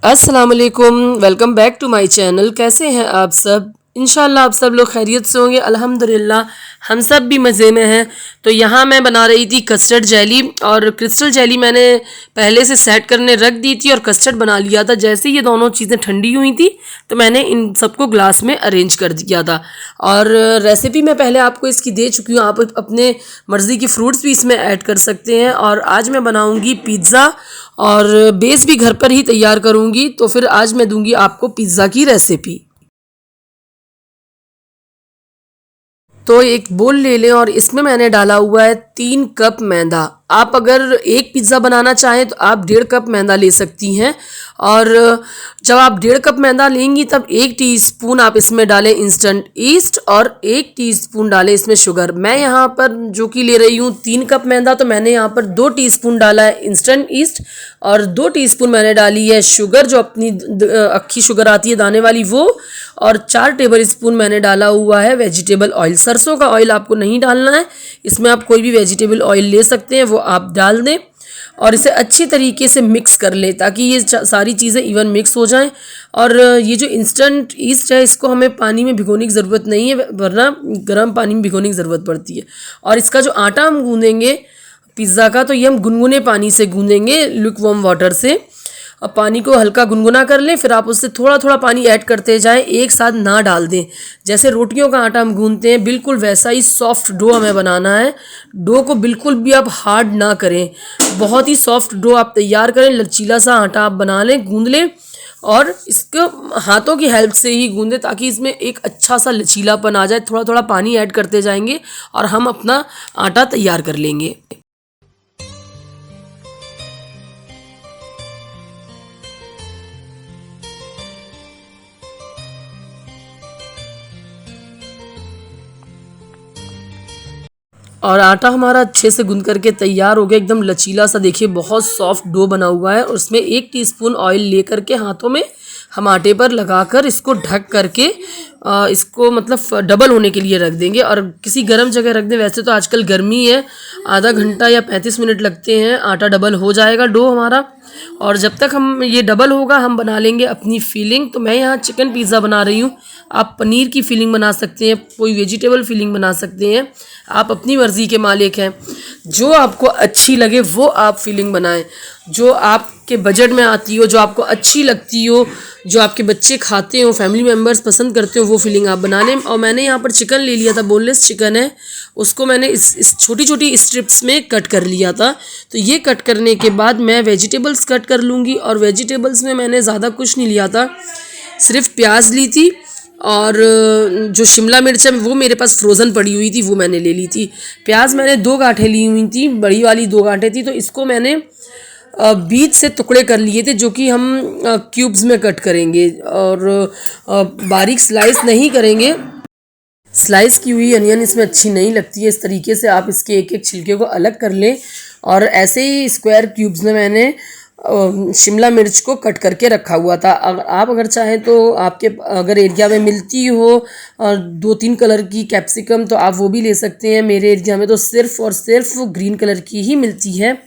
अस्सलाम वालेकुम, welcome back to my channel. कैसे हैं आप सब? इंशाल्लाह आप सब लोग खैरियत से होंगे। अल्हम्दुलिल्लाह हम सब भी मज़े में हैं। तो यहाँ मैं बना रही थी कस्टर्ड जेली, और क्रिस्टल जेली मैंने पहले से सेट करने रख दी थी और कस्टर्ड बना लिया था। जैसे ये दोनों चीज़ें ठंडी हुई थी तो मैंने इन सबको ग्लास में अरेंज कर दिया था। और रेसिपी मैं पहले आपको इसकी दे चुकी हूँ, आप अपने मर्ज़ी की फ्रूट्स भी इसमें ऐड कर सकते हैं। और आज मैं बनाऊँगी पिज़्ज़ा, और बेस भी घर पर ही तैयार करूँगी। तो फिर आज मैं दूंगी आपको पिज़्ज़ा की रेसिपी। तो एक बोल ले लें और इसमें मैंने डाला हुआ है 3 कप मैदा। आप अगर एक पिज़्ज़ा बनाना चाहें तो आप 1.5 कप मैदा ले सकती हैं। और जब आप 1.5 कप मैदा लेंगी तब 1 टीस्पून आप इसमें डालें इंस्टेंट ईस्ट और 1 टीस्पून डालें इसमें शुगर। मैं यहाँ पर जो कि ले रही हूँ 3 कप मैदा, तो मैंने यहाँ पर 2 टीस्पून डाला है इंस्टेंट ईस्ट और 2 टीस्पून मैंने डाली है शुगर, जो अपनी अक्खी शुगर आती है दाने वाली वो। और 4 टेबल स्पून मैंने डाला हुआ है वेजिटेबल ऑयल। सरसों का ऑयल आपको नहीं डालना है, इसमें आप कोई भी वेजिटेबल ऑयल ले सकते हैं, वो आप डाल दें। और इसे अच्छी तरीके से मिक्स कर लें ताकि ये सारी चीज़ें इवन मिक्स हो जाएं। और ये जो इंस्टेंट ईस्ट है इसको हमें पानी में भिगोने की ज़रूरत नहीं है, वरना गर्म पानी में भिगोने की ज़रूरत पड़ती है। और इसका जो आटा हम गूँधेंगे पिज़्ज़ा का, तो ये हम गुनगुने पानी से गूँधेंगे, लुकवार्म वाटर से। अब पानी को हल्का गुनगुना कर लें, फिर आप उससे थोड़ा थोड़ा पानी ऐड करते जाएं, एक साथ ना डाल दें। जैसे रोटियों का आटा हम गूंथते हैं बिल्कुल वैसा ही सॉफ्ट डो हमें बनाना है। डो को बिल्कुल भी आप हार्ड ना करें, बहुत ही सॉफ्ट डो आप तैयार करें, लचीला सा आटा आप बना लें, गूंद लें। और इसको हाथों की हेल्प से ही गूंदें ताकि इसमें एक अच्छा सा लचीलापन आ जाए। थोड़ा थोड़ा पानी ऐड करते जाएंगे और हम अपना आटा तैयार कर लेंगे। और आटा हमारा अच्छे से गूंद करके तैयार हो गया, एकदम लचीला सा। देखिए बहुत सॉफ्ट डो बना हुआ है। और उसमें 1 टीस्पून ऑयल ले करके हाथों में हम आटे पर लगाकर इसको ढक करके इसको मतलब डबल होने के लिए रख देंगे और किसी गर्म जगह रख दें। वैसे तो आजकल गर्मी है, आधा घंटा या 35 मिनट लगते हैं, आटा डबल हो जाएगा डो हमारा। और जब तक हम ये डबल होगा हम बना लेंगे अपनी फीलिंग। तो मैं यहाँ चिकन पिज़्ज़ा बना रही हूँ, आप पनीर की फीलिंग बना सकते हैं, कोई वेजिटेबल फीलिंग बना सकते हैं, आप अपनी मर्ज़ी के मालिक हैं। जो आपको अच्छी लगे वो आप फीलिंग बनाएं, जो आपके बजट में आती हो, जो आपको अच्छी लगती हो, जो आपके बच्चे खाते हो, फैमिली मेम्बर्स पसंद करते हो, वो फीलिंग आप बना लें। और मैंने यहाँ पर चिकन ले लिया था, बोनलेस चिकन है, उसको मैंने इस छोटी छोटी स्ट्रिप्स में कट कर लिया था। तो ये कट करने के बाद मैं वेजिटेबल्स कट कर लूँगी। और वेजिटेबल्स में मैंने ज़्यादा कुछ नहीं लिया था, सिर्फ प्याज ली थी और जो शिमला मिर्च है वो मेरे पास फ्रोज़न पड़ी हुई थी, वो मैंने ले ली थी। प्याज मैंने 2 गांठें ली हुई थी, बड़ी वाली 2 गांठें थी। तो इसको मैंने बीच से टुकड़े कर लिए थे, जो कि हम क्यूब्स में कट करेंगे और बारीक स्लाइस नहीं करेंगे। स्लाइस की हुई अनियन इसमें अच्छी नहीं लगती है। इस तरीके से आप इसके एक एक छिलके को अलग कर लें। और ऐसे ही स्क्वायर क्यूब्स में मैंने शिमला मिर्च को कट करके रखा हुआ था। आप अगर चाहें तो आपके अगर एरिया में मिलती हो 2-3 कलर की कैप्सिकम तो आप वो भी ले सकते हैं। मेरे एरिया में तो सिर्फ और सिर्फ ग्रीन कलर की ही मिलती है।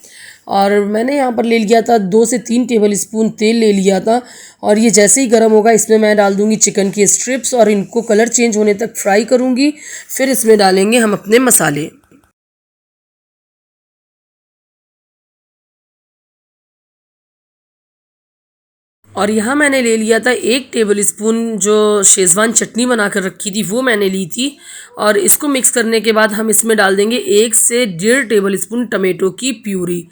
और मैंने यहाँ पर ले लिया था 2 से 3 टेबल स्पून तेल ले लिया था। और ये जैसे ही गर्म होगा इसमें मैं डाल दूँगी चिकन की स्ट्रिप्स और इनको कलर चेंज होने तक फ्राई करूँगी। फिर इसमें डालेंगे हम अपने मसाले। और यहाँ मैंने ले लिया था 1 टेबल स्पून जो शेज़वान चटनी बना कर रखी थी, वो मैंने ली थी। और इसको मिक्स करने के बाद हम इसमें डाल देंगे 1 से 1.5 टेबल स्पून टमेटो की प्यूरी।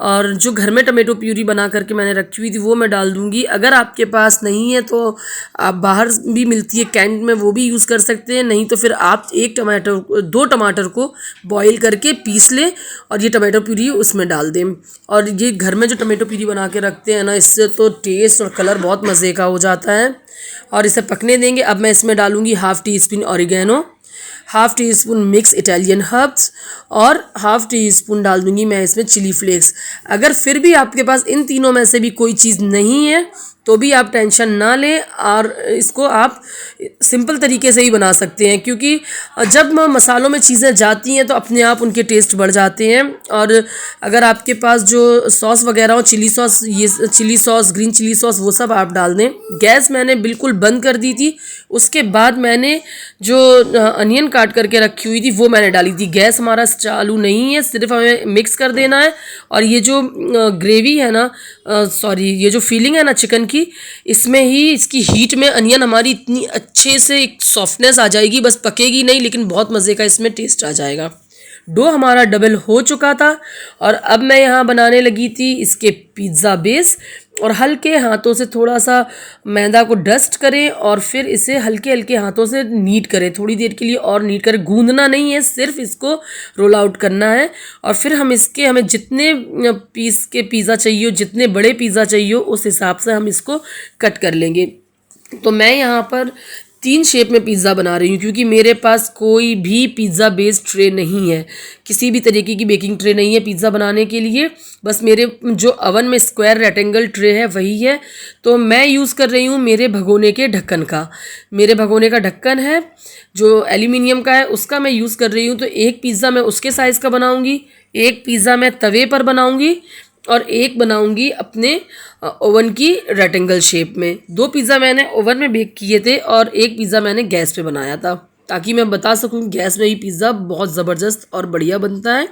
और जो घर में टमेटो प्यूरी बना करके मैंने रखी हुई थी वो मैं डाल दूँगी। अगर आपके पास नहीं है तो आप बाहर भी मिलती है कैंट में, वो भी यूज़ कर सकते हैं। नहीं तो फिर आप 2 टमाटर को बॉईल करके पीस लें और ये टमाटो प्यूरी उसमें डाल दें। और ये घर में जो टमाटो प्यूरी बना के रखते हैं ना, इससे तो टेस्ट और कलर बहुत मज़े का हो जाता है। और इसे पकने देंगे। अब मैं इसमें डालूँगी 1/2 teaspoon oregano, 1/2 teaspoon mix Italian herbs और 1/2 टीस्पून डाल दूँगी मैं इसमें चिली फ्लेक्स। अगर फिर भी आपके पास इन तीनों में से भी कोई चीज़ नहीं है तो भी आप टेंशन ना लें और इसको आप सिंपल तरीके से ही बना सकते हैं, क्योंकि जब मसालों में चीज़ें जाती हैं तो अपने आप उनके टेस्ट बढ़ जाते हैं। और अगर आपके पास जो सॉस वगैरह हो, चिली सॉस, ये chilli sauce, green chilli sauce, वो सब आप डाल दें। गैस मैंने बिल्कुल बंद कर दी थी। उसके बाद मैंने जो अनियन काट करके रखी हुई थी वो मैंने डाली थी। गैस हमारा चालू नहीं है, सिर्फ हमें मिक्स कर देना है। और ये जो ग्रेवी है ना, सॉरी, ये जो फीलिंग है ना चिकन की, इसमें ही इसकी हीट में अनियन हमारी इतनी अच्छे से एक सॉफ्टनेस आ जाएगी, बस पकेगी नहीं लेकिन बहुत मज़े का इसमें टेस्ट आ जाएगा। डो हमारा डबल हो चुका था और अब मैं यहाँ बनाने लगी थी इसके पिज़्ज़ा बेस। और हल्के हाथों से थोड़ा सा मैदा को डस्ट करें और फिर इसे हल्के हल्के हाथों से नीड करें, थोड़ी देर के लिए और नीड करें। गूंदना नहीं है, सिर्फ इसको रोल आउट करना है। और फिर हमें जितने पीस के पिज़्ज़ा चाहिए हो, जितने बड़े पिज़्ज़ा चाहिए हो, उस हिसाब से हम इसको कट कर लेंगे। तो मैं यहाँ पर 3 शेप में पिज़्ज़ा बना रही हूँ, क्योंकि मेरे पास कोई भी पिज़्ज़ा बेस्ड ट्रे नहीं है, किसी भी तरीके की बेकिंग ट्रे नहीं है पिज़्ज़ा बनाने के लिए। बस मेरे जो अवन में स्क्वायर रेक्टेंगल ट्रे है वही है। तो मैं यूज़ कर रही हूँ मेरे भगोने के ढक्कन का। मेरे भगोने का ढक्कन है जो एल्यूमिनियम का है, उसका मैं यूज़ कर रही हूँ। तो एक पिज़्ज़ा मैं उसके साइज़ का बनाऊँगी, एक पिज़्ज़ा मैं तवे पर बनाऊँगी और एक बनाऊंगी अपने ओवन की रेक्टेंगल शेप में। 2 पिज़्ज़ा मैंने ओवन में बेक किए थे और एक पिज़्ज़ा मैंने गैस पे बनाया था, ताकि मैं बता सकूं गैस में भी पिज़्ज़ा बहुत ज़बरदस्त और बढ़िया बनता है।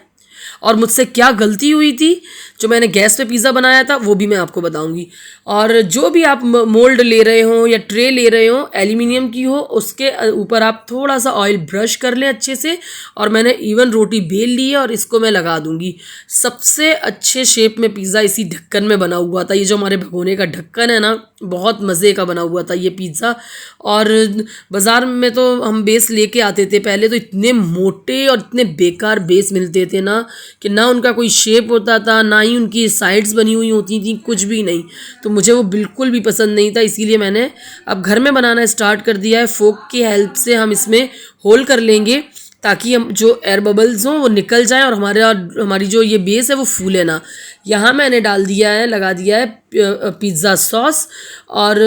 और मुझसे क्या गलती हुई थी जो मैंने गैस पे पिज़्ज़ा बनाया था वो भी मैं आपको बताऊंगी। और जो भी आप मोल्ड ले रहे हो या ट्रे ले रहे हो एल्यूमिनियम की हो, उसके ऊपर आप थोड़ा सा ऑयल ब्रश कर लें अच्छे से। और मैंने इवन रोटी बेल ली है और इसको मैं लगा दूंगी। सबसे अच्छे शेप में पिज़्ज़ा इसी ढक्कन में बना हुआ था। ये जो हमारे भगोने का ढक्कन है ना, बहुत मज़े का बना हुआ था ये पिज़्ज़ा। और बाज़ार में तो हम बेस लेके आते थे पहले, तो इतने मोटे और इतने बेकार बेस मिलते थे ना, कि ना उनका कोई शेप होता था, ना ही उनकी साइड्स बनी हुई होती थी, कुछ भी नहीं। तो मुझे वो बिल्कुल भी पसंद नहीं था, इसीलिए मैंने अब घर में बनाना स्टार्ट कर दिया है। फोक की हेल्प से हम इसमें होल कर लेंगे, ताकि हम जो एयर बबल्स हों वो निकल जाएं और हमारी जो ये बेस है वो फूले ना। यहाँ मैंने डाल दिया है, लगा दिया है पिज़्ज़ा सॉस। और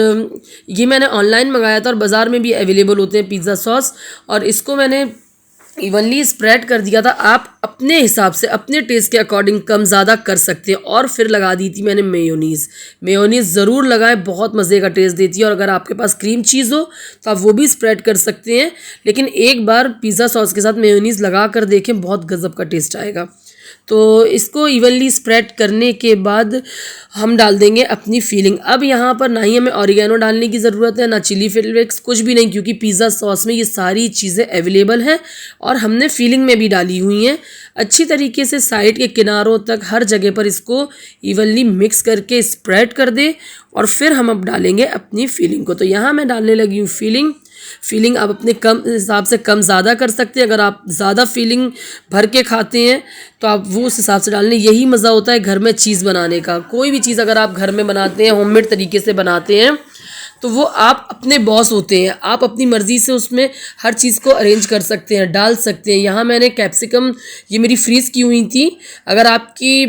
ये मैंने ऑनलाइन मंगाया था और बाज़ार में भी अवेलेबल होते हैं पिज़्ज़ा सॉस। और इसको मैंने इवनली स्प्रेड कर दिया था। आप अपने हिसाब से अपने टेस्ट के अकॉर्डिंग कम ज़्यादा कर सकते हैं। और फिर लगा दी थी मैंने मेयोनीज़। मेयोनीज़ ज़रूर लगाएं, बहुत मज़े का टेस्ट देती है। और अगर आपके पास क्रीम चीज़ हो तो आप वो भी स्प्रेड कर सकते हैं, लेकिन एक बार पिज़्ज़ा सॉस के साथ मेयोनीज़ लगा कर देखें, बहुत गज़ब का टेस्ट आएगा। तो इसको इवनली स्प्रेड करने के बाद हम डाल देंगे अपनी फीलिंग। अब यहाँ पर ना ही हमें ऑरिगेनो डालने की ज़रूरत है, ना चिली फ्लेक्स, कुछ भी नहीं, क्योंकि पिज़्ज़ा सॉस में ये सारी चीज़ें अवेलेबल हैं और हमने फीलिंग में भी डाली हुई हैं। अच्छी तरीके से साइड के किनारों तक हर जगह पर इसको इवनली मिक्स करके स्प्रेड कर दे और फिर हम अब डालेंगे अपनी फीलिंग को। तो यहाँ मैं डालने लगी हूँ फीलिंग आप अपने कम हिसाब से कम ज़्यादा कर सकते हैं। अगर आप ज़्यादा फीलिंग भर के खाते हैं तो आप वो उस हिसाब से डाल लें। यही मज़ा होता है घर में चीज़ बनाने का। कोई भी चीज़ अगर आप घर में बनाते हैं, होममेड तरीके से बनाते हैं, तो वो आप अपने बॉस होते हैं। आप अपनी मर्ज़ी से उसमें हर चीज़ को अरेंज कर सकते हैं, डाल सकते हैं। यहाँ मैंने कैप्सिकम, ये मेरी फ्रीज़ की हुई थी। अगर आपकी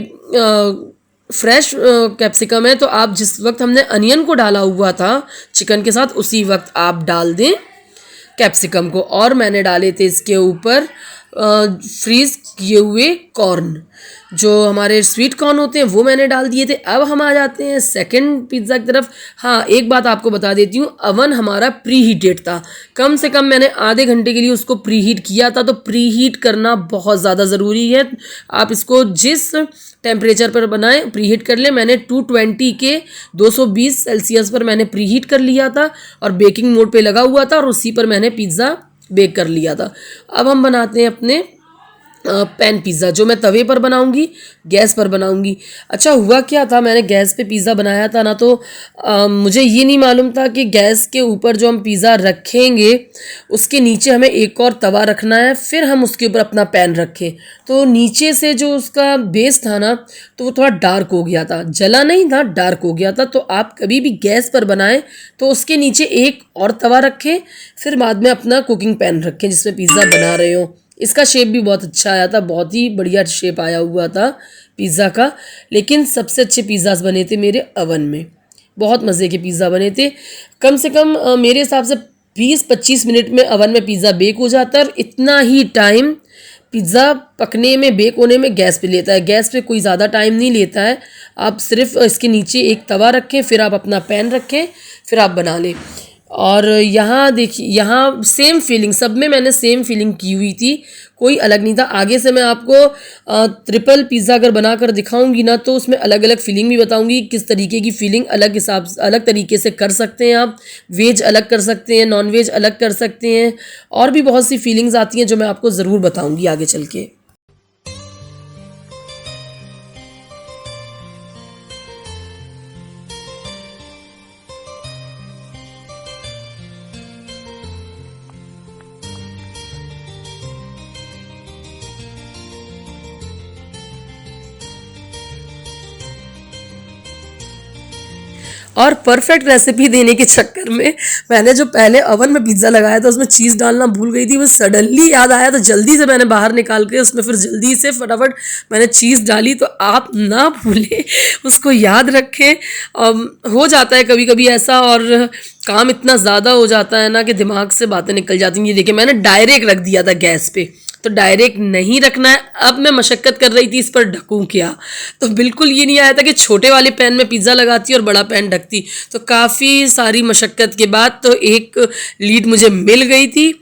फ्रेश कैप्सिकम है तो आप जिस वक्त हमने अनियन को डाला हुआ था चिकन के साथ, उसी वक्त आप डाल दें कैप्सिकम को। और मैंने डाले थे इसके ऊपर फ्रीज़ किए हुए कॉर्न, जो हमारे स्वीट कॉर्न होते हैं, वो मैंने डाल दिए थे। अब हम आ जाते हैं सेकंड पिज़्ज़ा की तरफ। हाँ, एक बात आपको बता देती हूँ, अवन हमारा प्री हीटेड था। कम से कम मैंने आधे घंटे के लिए उसको प्री हीट किया था। तो प्री हीट करना बहुत ज़्यादा ज़रूरी है। आप इसको जिस टेम्परेचर पर बनाएं, प्री हीट कर लें। मैंने 220 के 220 सेल्सियस पर मैंने प्री हीट कर लिया था और बेकिंग मोड पे लगा हुआ था और उसी पर मैंने पिज़्ज़ा बेक कर लिया था। अब हम बनाते हैं अपने पैन पिज़्ज़ा, जो मैं तवे पर बनाऊंगी, गैस पर बनाऊंगी। अच्छा हुआ क्या था, मैंने गैस पे पिज़्ज़ा बनाया था ना, तो मुझे ये नहीं मालूम था कि गैस के ऊपर जो हम पिज़्ज़ा रखेंगे उसके नीचे हमें एक और तवा रखना है, फिर हम उसके ऊपर अपना पैन रखें। तो नीचे से जो उसका बेस था ना, तो वो थोड़ा डार्क हो गया था, जला नहीं था, डार्क हो गया था। तो आप कभी भी गैस पर बनाएं तो उसके नीचे एक और तवा रखें, फिर बाद में अपना कुकिंग पैन रखें जिसमें पिज़्ज़ा बना रहे हो। इसका शेप भी बहुत अच्छा आया था, बहुत ही बढ़िया शेप आया हुआ था पिज़्ज़ा का। लेकिन सबसे अच्छे पिज़्ज़ास बने थे मेरे अवन में। बहुत मज़े के पिज़्ज़ा बने थे। कम से कम मेरे हिसाब से 20-25 मिनट में ओवन में पिज़्ज़ा बेक हो जाता है और इतना ही टाइम पिज़्ज़ा पकने में, बेक होने में गैस पे लेता है। गैस पे कोई ज़्यादा टाइम नहीं लेता है। आप सिर्फ इसके नीचे एक तवा रखें, फिर आप अपना पैन रखें, फिर आप बना लें। और यहाँ देखिए, यहाँ सेम फीलिंग, सब में मैंने सेम फीलिंग की हुई थी, कोई अलग नहीं था। आगे से मैं आपको ट्रिपल पिज़्ज़ा अगर बना कर दिखाऊंगी ना, तो उसमें अलग अलग फीलिंग भी बताऊंगी, किस तरीके की फीलिंग अलग हिसाब से, अलग तरीके से कर सकते हैं आप। वेज अलग कर सकते हैं, नॉन वेज अलग कर सकते हैं, और भी बहुत सी फीलिंग्स आती हैं जो मैं आपको ज़रूर बताऊँगी आगे चल के। और परफेक्ट रेसिपी देने के चक्कर में मैंने जो पहले ओवन में पिज़्ज़ा लगाया था उसमें चीज़ डालना भूल गई थी। वो सडनली याद आया तो जल्दी से मैंने बाहर निकाल के उसमें फिर जल्दी से फटाफट मैंने चीज़ डाली। तो आप ना भूलें, उसको याद रखें। हो जाता है कभी कभी ऐसा, और काम इतना ज़्यादा हो जाता है ना कि दिमाग से बातें निकल जाती हैं। ये देखिए, मैंने डायरेक्ट रख दिया था गैस पे, तो डायरेक्ट नहीं रखना है। अब मैं मशक्क़त कर रही थी इस पर ढकूं क्या, तो बिल्कुल ये नहीं आया था कि छोटे वाले पैन में पिज़्ज़ा लगाती और बड़ा पैन ढकती। तो काफ़ी सारी मशक्क़त के बाद तो एक लीड मुझे मिल गई थी,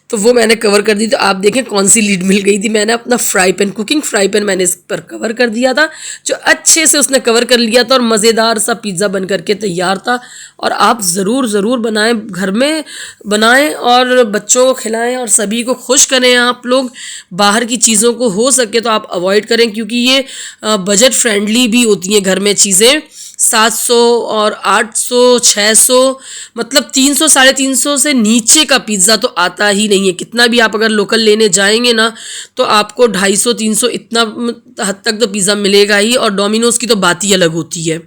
तो वो मैंने कवर कर दी। तो आप देखें कौन सी लीड मिल गई थी। मैंने अपना fry pan, cooking fry pan मैंने इस पर कवर कर दिया था, जो अच्छे से उसने कवर कर लिया था, और मज़ेदार सा पिज़्ज़ा बन करके तैयार था। और आप ज़रूर ज़रूर बनाएं, घर में बनाएं और बच्चों को खिलाएं और सभी को खुश करें। आप लोग बाहर की चीज़ों को हो सके तो आप अवॉइड करें, क्योंकि ये बजट फ्रेंडली भी होती हैं घर में चीज़ें। 700 और 800, 600, मतलब 300, 350 से नीचे का पिज़्ज़ा तो आता ही नहीं है। कितना भी आप अगर लोकल लेने जाएंगे ना, तो आपको 250, 300 इतना हद तक तो पिज़्ज़ा मिलेगा ही। और डोमिनोज़ की तो बात ही अलग होती है,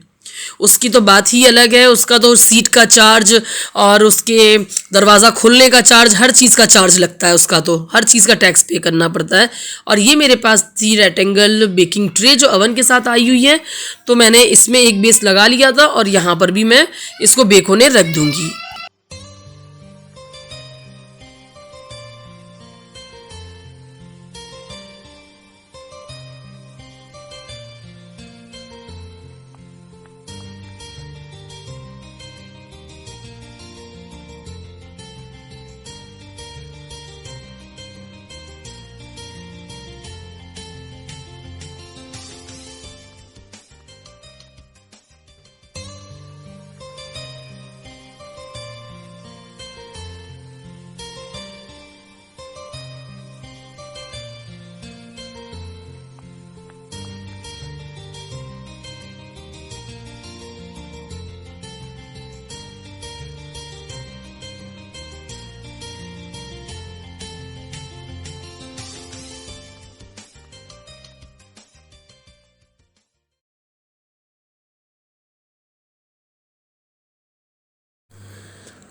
उसकी तो बात ही अलग है। उसका तो सीट का चार्ज और उसके दरवाज़ा खोलने का चार्ज, हर चीज़ का चार्ज लगता है उसका, तो हर चीज़ का टैक्स पे करना पड़ता है। और ये मेरे पास थी रेक्टेंगल बेकिंग ट्रे जो ओवन के साथ आई हुई है, तो मैंने इसमें एक बेस लगा लिया था और यहाँ पर भी मैं इसको बेक होने रख दूँगी।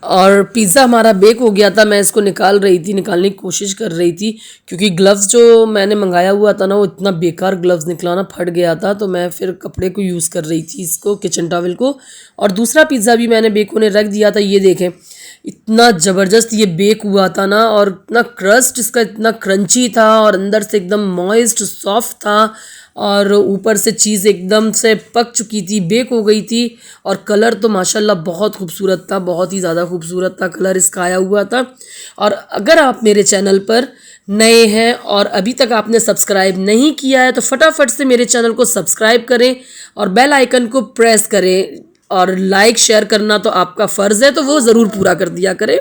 और पिज़्ज़ा हमारा बेक हो गया था। मैं इसको निकाल रही थी, निकालने की कोशिश कर रही थी, क्योंकि ग्लव्स जो मैंने मंगाया हुआ था ना, वो इतना बेकार ग्लव्स निकला ना, फट गया था। तो मैं फिर कपड़े को यूज़ कर रही थी, इसको, किचन टॉवल को। और दूसरा पिज़्ज़ा भी मैंने बेक होने रख दिया था। ये देखें, इतना ज़बरदस्त ये बेक हुआ था ना, और इतना क्रस्ट इसका इतना क्रंची था, और अंदर से एकदम मॉइस्ट सॉफ्ट था, और ऊपर से चीज़ एकदम से पक चुकी थी, बेक हो गई थी। और कलर तो माशाल्लाह बहुत खूबसूरत था, बहुत ही ज़्यादा खूबसूरत था कलर इसका आया हुआ था। और अगर आप मेरे चैनल पर नए हैं और अभी तक आपने सब्सक्राइब नहीं किया है, तो फटाफट से मेरे चैनल को सब्सक्राइब करें और बेल आइकन को प्रेस करें। और लाइक शेयर करना तो आपका फ़र्ज़ है, तो वो ज़रूर पूरा कर दिया करें।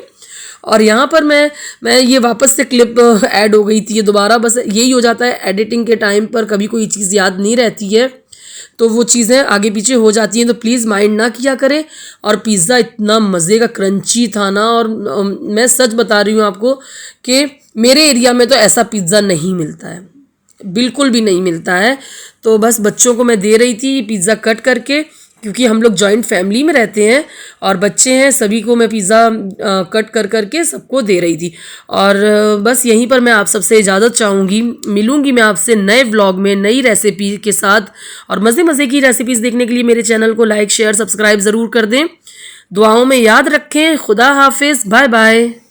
और यहाँ पर मैं ये वापस से क्लिप ऐड हो गई थी, ये दोबारा, बस यही हो जाता है एडिटिंग के टाइम पर, कभी कोई चीज़ याद नहीं रहती है तो वो चीज़ें आगे पीछे हो जाती हैं, तो प्लीज़ माइंड ना किया करें। और पिज़्ज़ा इतना मज़े का क्रंची था ना, और मैं सच बता रही हूँ आपको कि मेरे एरिया में तो ऐसा पिज़्ज़ा नहीं मिलता है, बिल्कुल भी नहीं मिलता है। तो बस बच्चों को मैं दे रही थी पिज़्ज़ा कट करके, क्योंकि हम लोग जॉइंट फैमिली में रहते हैं और बच्चे हैं, सभी को मैं पिज़्ज़ा कट कर करके सबको दे रही थी। और बस यहीं पर मैं आप सबसे इजाज़त चाहूँगी, मिलूँगी मैं आपसे नए व्लॉग में नई रेसिपी के साथ। और मज़े मज़े की रेसिपीज़ देखने के लिए मेरे चैनल को लाइक शेयर सब्सक्राइब ज़रूर कर दें। दुआओं में याद रखें। खुदा हाफिज़, बाय बाय।